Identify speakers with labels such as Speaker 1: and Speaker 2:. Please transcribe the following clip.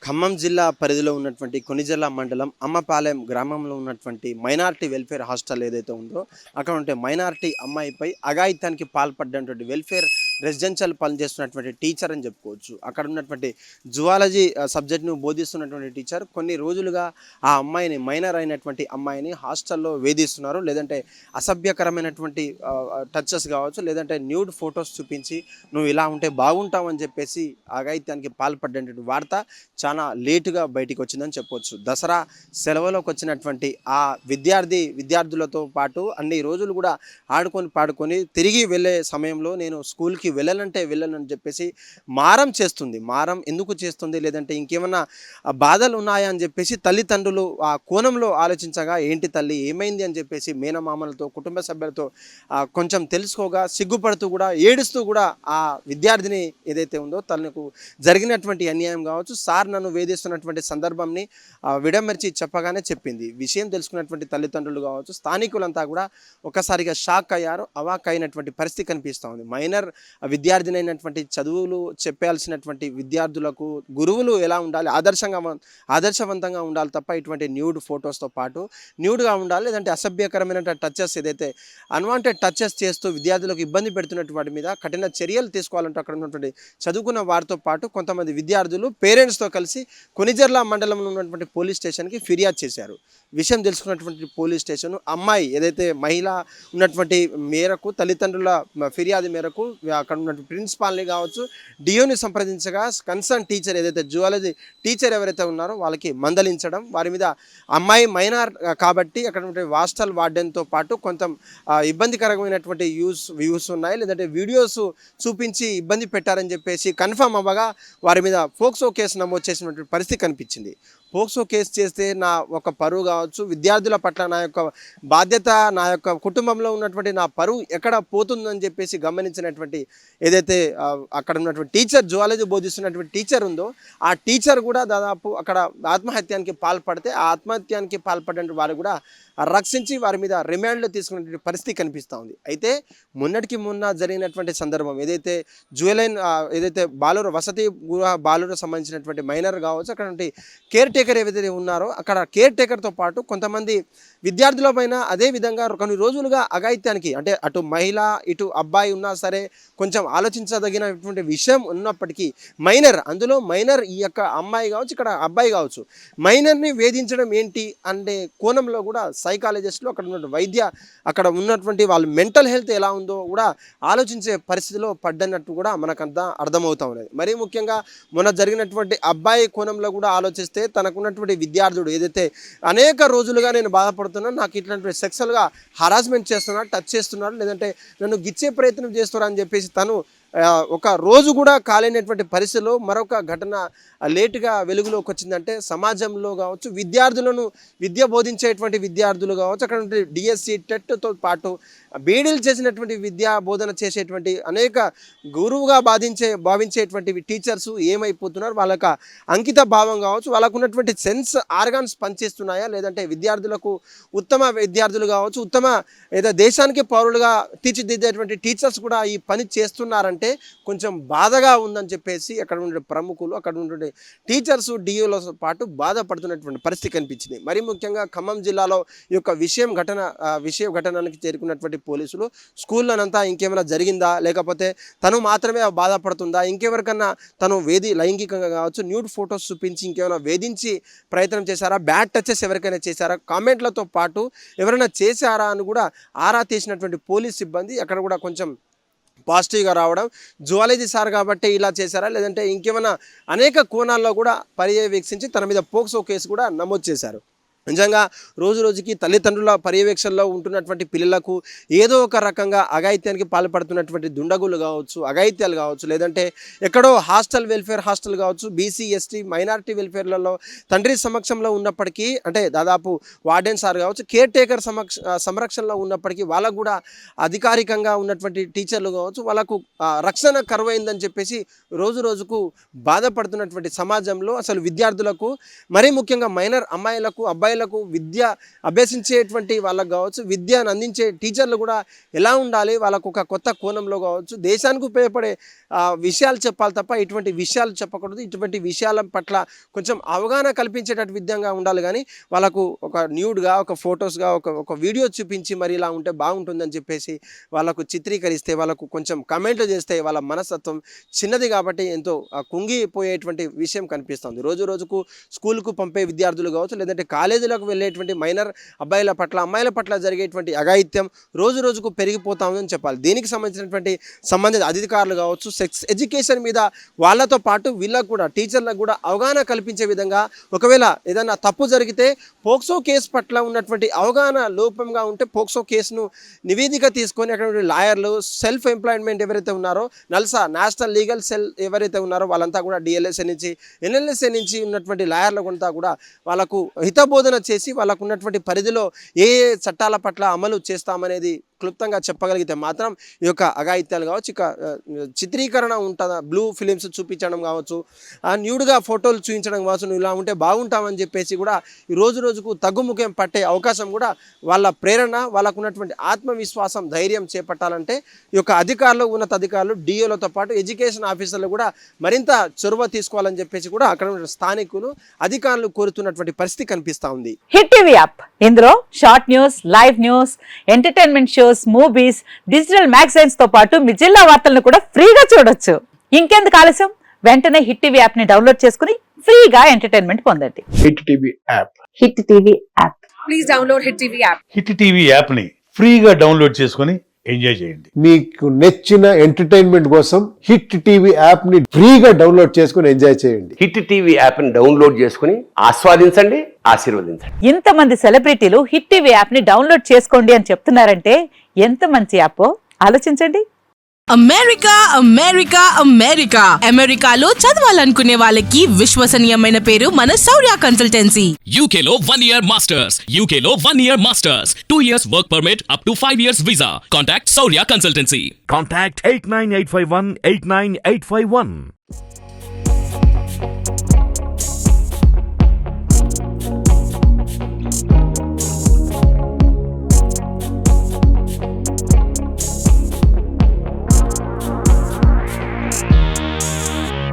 Speaker 1: ఖమ్మం జిల్లా పరిధిలో ఉన్నటువంటి కొణిజల్ల మండలం అమ్మపాలెం గ్రామంలో ఉన్నటువంటి మైనారిటీ వెల్ఫేర్ హాస్టల్ ఏదైతే ఉందో అక్కడ ఉంటే మైనారిటీ అమ్మాయిపై అఘాయిత్యానికి పాల్పడ్డటువంటి వెల్ఫేర్ రెసిడెన్షియల్ పనిచేస్తున్నటువంటి టీచర్ అని చెప్పుకోవచ్చు. అక్కడ ఉన్నటువంటి జువాలజీ సబ్జెక్ట్ను బోధిస్తున్నటువంటి టీచర్ కొన్ని రోజులుగా ఆ అమ్మాయిని మైనర్ అయినటువంటి అమ్మాయిని హాస్టల్లో వేధిస్తున్నారు. లేదంటే అసభ్యకరమైనటువంటి టచెస్ కావచ్చు, లేదంటే న్యూడ్ ఫొటోస్ చూపించి నువ్వు ఇలా ఉంటే బాగుంటావు అని చెప్పేసి అఘాయిత్యానికి పాల్పడ్డటువంటి వార్త చాలా లేటుగా బయటికి వచ్చిందని చెప్పొచ్చు. దసరా సెలవులోకి వచ్చినటువంటి ఆ విద్యార్థులతో పాటు అన్ని రోజులు కూడా ఆడుకొని పాడుకొని తిరిగి వెళ్ళే సమయంలో నేను స్కూల్కి వెళ్ళనని చెప్పేసి మారం చేస్తుంది. మారం ఎందుకు చేస్తుంది, లేదంటే ఇంకేమన్నా బాధలు ఉన్నాయా అని చెప్పేసి తల్లిదండ్రులు ఆ కోణంలో ఆలోచించగా ఏంటి తల్లి ఏమైంది అని చెప్పేసి మేనమామలతో కుటుంబ సభ్యులతో కొంచెం తెలుసుకోగా సిగ్గుపడుతూ కూడా ఏడుస్తూ కూడా ఆ విద్యార్థిని ఏదైతే ఉందో తనకు జరిగినటువంటి అన్యాయం కావచ్చు, సార్ నన్ను వేధిస్తున్నటువంటి సందర్భంని విడమర్చి చెప్పగానే చెప్పింది. విషయం తెలుసుకున్నటువంటి తల్లిదండ్రులు కావచ్చు, స్థానికులంతా కూడా ఒక్కసారిగా షాక్ అయ్యారు. అవాక్ అయినటువంటి పరిస్థితి కనిపిస్తూ ఉంది. మైనర్ విద్యార్థినైనటువంటి చదువులు చెప్పాల్సినటువంటి విద్యార్థులకు గురువులు ఎలా ఉండాలి, ఆదర్శవంతంగా ఉండాలి తప్ప ఇటువంటి న్యూడ్ ఫొటోస్తో పాటు న్యూడ్గా ఉండాలి, లేదంటే అసభ్యకరమైన టచెస్ ఏదైతే అన్వాంటెడ్ టచెస్ చేస్తూ విద్యార్థులకు ఇబ్బంది పెడుతున్నటువంటి వాటి మీద కఠిన చర్యలు తీసుకోవాలంటే అక్కడ ఉన్నటువంటి చదువుకున్న వారితో పాటు కొంతమంది విద్యార్థులు పేరెంట్స్తో కలిసి కొణిజర్ల మండలంలో ఉన్నటువంటి పోలీస్ స్టేషన్కి ఫిర్యాదు చేశారు. విషయం తెలుసుకున్నటువంటి పోలీస్ స్టేషన్ అమ్మాయి ఏదైతే మహిళ ఉన్నటువంటి మేరకు తల్లిదండ్రుల ఫిర్యాదు మేరకు అక్కడ ఉన్నటువంటి ప్రిన్సిపాల్ని కావచ్చు డిఓని సంప్రదించగా కన్సర్న్ టీచర్ ఏదైతే జువాలజీ టీచర్ ఎవరైతే ఉన్నారో వాళ్ళకి మందలించడం, వారి మీద అమ్మాయి మైనార్ కాబట్టి అక్కడ ఉన్నటువంటి హాస్టల్ వార్డెన్తో పాటు కొంత ఇబ్బందికరమైనటువంటి వ్యూస్ ఉన్నాయి, లేదంటే వీడియోస్ చూపించి ఇబ్బంది పెట్టారని చెప్పేసి కన్ఫర్మ్ అవ్వగా వారి మీద పోక్సో కేసు నమోదు చేసినటువంటి పరిస్థితి కనిపించింది. పోక్సో కేసు చేస్తే నా ఒక పరువు కావచ్చు, విద్యార్థుల పట్ల నా యొక్క బాధ్యత, నా యొక్క కుటుంబంలో ఉన్నటువంటి నా పరువు ఎక్కడ పోతుందని చెప్పేసి గమనించినటువంటి ఏదైతే అక్కడ ఉన్నటువంటి టీచర్ జువాలజీ బోధిస్తున్నటువంటి టీచర్ ఉందో ఆ టీచర్ కూడా దాదాపు అక్కడ ఆత్మహత్యానికి పాల్పడితే ఆ ఆత్మహత్యానికి పాల్పడిన వారు కూడా రక్షించి వారి మీద రిమాండ్లో తీసుకున్నటువంటి పరిస్థితి కనిపిస్తూ ఉంది. అయితే మొన్న జరిగినటువంటి సందర్భం ఏదైతే ఏదైతే వసతి గృహ బాలుర సంబంధించినటువంటి మైనర్ కావచ్చు, అక్కడ కేర్ టేకర్ ఏవైతే ఉన్నారో అక్కడ కేర్ టేకర్తో పాటు కొంతమంది విద్యార్థుల పైన అదేవిధంగా కొన్ని రోజులుగా అఘాయిత్యానికి అంటే అటు మహిళ ఇటు అబ్బాయి ఉన్నా సరే కొంచెం ఆలోచించదగినటువంటి విషయం ఉన్నప్పటికీ అందులో మైనర్ ఈ యొక్క అమ్మాయి కావచ్చు ఇక్కడ అబ్బాయి కావచ్చు మైనర్ని వేధించడం ఏంటి అంటే కోణంలో కూడా సైకాలజిస్టులు అక్కడ ఉన్నటువంటి వాళ్ళ మెంటల్ హెల్త్ ఎలా ఉందో కూడా ఆలోచించే పరిస్థితిలో పడ్డన్నట్టు కూడా మనకంతా అర్థమవుతా ఉన్నది. మరీ ముఖ్యంగా మొన్న జరిగినటువంటి అబ్బాయి కోణంలో కూడా ఆలోచిస్తే తనకున్నటువంటి విద్యార్థుడు ఏదైతే అనేక రోజులుగా నేను బాధపడుతున్నాను, నాకు ఇట్లాంటి సెక్సువల్గా హరాస్మెంట్ చేస్తున్నాడు, టచ్ చేస్తున్నాడు, లేదంటే నన్ను గిచ్చే ప్రయత్నం చేస్తున్నాడు అని చెప్పేసి తను ఒక రోజు కూడా కాలేనటువంటి పరిస్థితిలో మరొక ఘటన లేటుగా వెలుగులోకి వచ్చిందంటే సమాజంలో కావచ్చు విద్య బోధించేటువంటి విద్యార్థులు కావచ్చు అక్కడ డిఎస్సి టెట్తో పాటు బీడీలు చేసినటువంటి విద్యా బోధన చేసేటువంటి అనేక గురువుగా భావించేటువంటి టీచర్స్ ఏమైపోతున్నారు, వాళ్ళకి అంకిత భావం కావచ్చు, వాళ్ళకు ఉన్నటువంటి సెన్స్ ఆర్గాన్స్ పనిచేస్తున్నాయా, లేదంటే ఉత్తమ విద్యార్థులు కావచ్చు ఉత్తమ ఏదో దేశానికి పౌరులుగా తీర్చిదిద్దేటువంటి టీచర్స్ కూడా ఈ పని చేస్తున్నారంటే కొంచెం బాధగా ఉందని చెప్పేసి అక్కడ ఉండే ప్రముఖులు అక్కడ ఉండే టీచర్స్ డిఓలతో పాటు బాధపడుతున్నటువంటి పరిస్థితి కనిపించింది. మరి ముఖ్యంగా ఖమ్మం జిల్లాలో ఈ యొక్క ఘటనకి చేరుకున్నటువంటి పోలీసులు స్కూల్లోనంతా ఇంకేమైనా జరిగిందా, లేకపోతే తను మాత్రమే బాధపడుతుందా, ఇంకెవరికన్నా తను లైంగికంగా కావచ్చు న్యూడ్ ఫొటోస్ చూపించి ఇంకేమైనా వేధించి ప్రయత్నం చేశారా, బ్యాడ్ టచెస్ ఎవరికైనా చేశారా, కామెంట్లతో పాటు ఎవరైనా చేశారా అని కూడా ఆరా తీసినటువంటి పోలీస్ సిబ్బంది అక్కడ కూడా కొంచెం పాజిటివ్గా రావడం, జువాలజీ సార్ కాబట్టి ఇలా చేశారా, లేదంటే ఇంకేమైనా అనేక కోణాల్లో కూడా పర్యవేక్షించి తన మీద పోక్సో కేసు కూడా నమోదు చేశారు. నిజంగా రోజుకి తల్లిదండ్రుల పర్యవేక్షణలో ఉంటున్నటువంటి పిల్లలకు ఏదో ఒక రకంగా అఘాయిత్యానికి పాల్పడుతున్నటువంటి దుండగులు కావచ్చు, అఘాయిత్యాలు కావచ్చు, లేదంటే ఎక్కడో వెల్ఫేర్ హాస్టల్ కావచ్చు, బీసీ ఎస్టీ మైనారిటీ వెల్ఫేర్లలో తండ్రి సమక్షంలో ఉన్నప్పటికీ అంటే దాదాపు వార్డెన్ సార్ కావచ్చు కేర్ టేకర్ సంరక్షణలో ఉన్నప్పటికీ వాళ్ళకు కూడా అధికారికంగా ఉన్నటువంటి టీచర్లు కావచ్చు వాళ్ళకు రక్షణ కరువైందని చెప్పేసి రోజుకు బాధపడుతున్నటువంటి సమాజంలో అసలు విద్యార్థులకు మరీ ముఖ్యంగా మైనర్ అమ్మాయిలకు అబ్బాయి అబ్బాయిలకు విద్య అభ్యసించేటువంటి వాళ్ళకు కావచ్చు, విద్యను అందించే టీచర్లు కూడా ఎలా ఉండాలి, వాళ్ళకు ఒక కొత్త కోణంలో కావచ్చు దేశానికి ఉపయోగపడే విషయాలు చెప్పాలి తప్ప ఇటువంటి విషయాలు చెప్పకూడదు. ఇటువంటి విషయాల పట్ల కొంచెం అవగాహన కల్పించేటట్టు విధంగా ఉండాలి. కానీ వాళ్ళకు ఒక న్యూడ్గా, ఒక ఫొటోస్గా, ఒక వీడియో చూపించి మరి ఇలా ఉంటే బాగుంటుందని చెప్పేసి వాళ్ళకు చిత్రీకరిస్తే, వాళ్ళకు కొంచెం కమెంట్లు చేస్తే వాళ్ళ మనస్తత్వం చిన్నది కాబట్టి ఎంతో కుంగిపోయేటువంటి విషయం కనిపిస్తుంది. రోజు రోజుకు స్కూల్కు పంపే విద్యార్థులు కావచ్చు, లేదంటే కాలేజీలకు వెళ్ళేటువంటి మైనర్ అబ్బాయిల పట్ల అమ్మాయిల పట్ల జరిగేటువంటి అఘాయిత్యం రోజు రోజుకు పెరిగిపోతా ఉందని చెప్పాలి. దీనికి సంబంధించినటువంటి సంబంధిత అధికారులు కావచ్చు, సెక్స్ ఎడ్యుకేషన్ మీద వాళ్ళతో పాటు వీళ్ళకు కూడా టీచర్లకు కూడా అవగాహన కల్పించే విధంగా, ఒకవేళ ఏదైనా తప్పు జరిగితే పోక్సో కేసు పట్ల ఉన్నటువంటి అవగాహన లోపంగా ఉంటే పోక్సో కేసును నివేదిక తీసుకొని అక్కడ లాయర్లు, సెల్ఫ్ ఎంప్లాయ్మెంట్ ఎవరైతే ఉన్నారో నల్సా నేషనల్ లీగల్ సెల్ ఎవరైతే ఉన్నారో వాళ్ళంతా కూడా డిఎల్ఎస్ఏ నుంచి, ఎన్ఎల్ఎస్ఏ నుంచి ఉన్నటువంటి లాయర్లకు అంతా కూడా వాళ్ళకు హితబోధన చేసి వాళ్ళకు ఉన్నటువంటి పరిధిలో ఏ చట్టాల పట్ల అమలు చేస్తామనేది క్లుప్తంగా చెప్పగలిగితే మాత్రం ఈ యొక్క అఘాయిత్యాలు కావచ్చు, ఇక చిత్రీకరణ ఉంటుందా, బ్లూ ఫిలిమ్స్ చూపించడం కావచ్చు, న్యూడ్గా ఫోటోలు చూపించడం కావచ్చు, నువ్వు ఇలా ఉంటే బాగుంటామని చెప్పేసి కూడా ఈ రోజు రోజుకు తగ్గుముఖం పట్టే అవకాశం కూడా వాళ్ళ ప్రేరణ, వాళ్ళకు ఉన్నటువంటి ఆత్మవిశ్వాసం, ధైర్యం చేపట్టాలంటే ఈ యొక్క అధికారులు, ఉన్నతాధికారులు, డిఓలతో పాటు ఎడ్యుకేషన్ ఆఫీసర్లు కూడా మరింత చొరవ తీసుకోవాలని చెప్పేసి కూడా అక్కడ ఉన్న స్థానికులు, అధికారులు కోరుతున్నటువంటి పరిస్థితి కనిపిస్తూ ఉంది.
Speaker 2: హిట్ టీవీ యాప్, ఇందులో short news, live news, entertainment shows, movies, digital magazines తో పాటు మీ జిల్లా వార్తలను కూడా ఫ్రీగా చూడొచ్చు. ఇంకెందుకు ఆలస్యం, వెంటనే హిట్ టీవీ యాప్ ని డౌన్లోడ్ చేసుకుని ఫ్రీగా ఎంటర్టైన్మెంట్ పొందండి.
Speaker 3: Hit TV app.
Speaker 2: Hit TV app.
Speaker 4: Please download hit TV app.
Speaker 5: Hit TV app ని ఫ్రీగా డౌన్లోడ్ చేసుకుని ఎంజాయ్ చేయండి.
Speaker 3: మీకు నచ్చిన ఎంటర్టైన్మెంట్ కోసం హిట్ టీవీ యాప్ ని ఫ్రీగా డౌన్లోడ్ చేసుకుని ఎంజాయ్ చేయండి.
Speaker 6: హిట్ టీవీ యాప్ ని డౌన్లోడ్ చేసుకుని ఆస్వాదించండి, ఆశీర్వదించండి.
Speaker 2: ఇంతమంది సెలబ్రిటీలు హిట్ టీవీ యాప్ ని డౌన్లోడ్ చేసుకోండి అని చెప్తున్నారంటే ఎంత మంచి యాప్ ఆలోచించండి.
Speaker 4: అమెరికా అమెరికా అమెరికా అమెరికాలో చదవాలనుకునే వాళ్ళకి విశ్వసనీయమైన పేరు మన శౌర్య కన్సల్టెన్సీ.
Speaker 7: UK లో 1 year masters, UK లో 1 year masters, 2 years work permit up to 5 years visa. Contact Saurya Consultancy.
Speaker 8: Contact 89851 89851.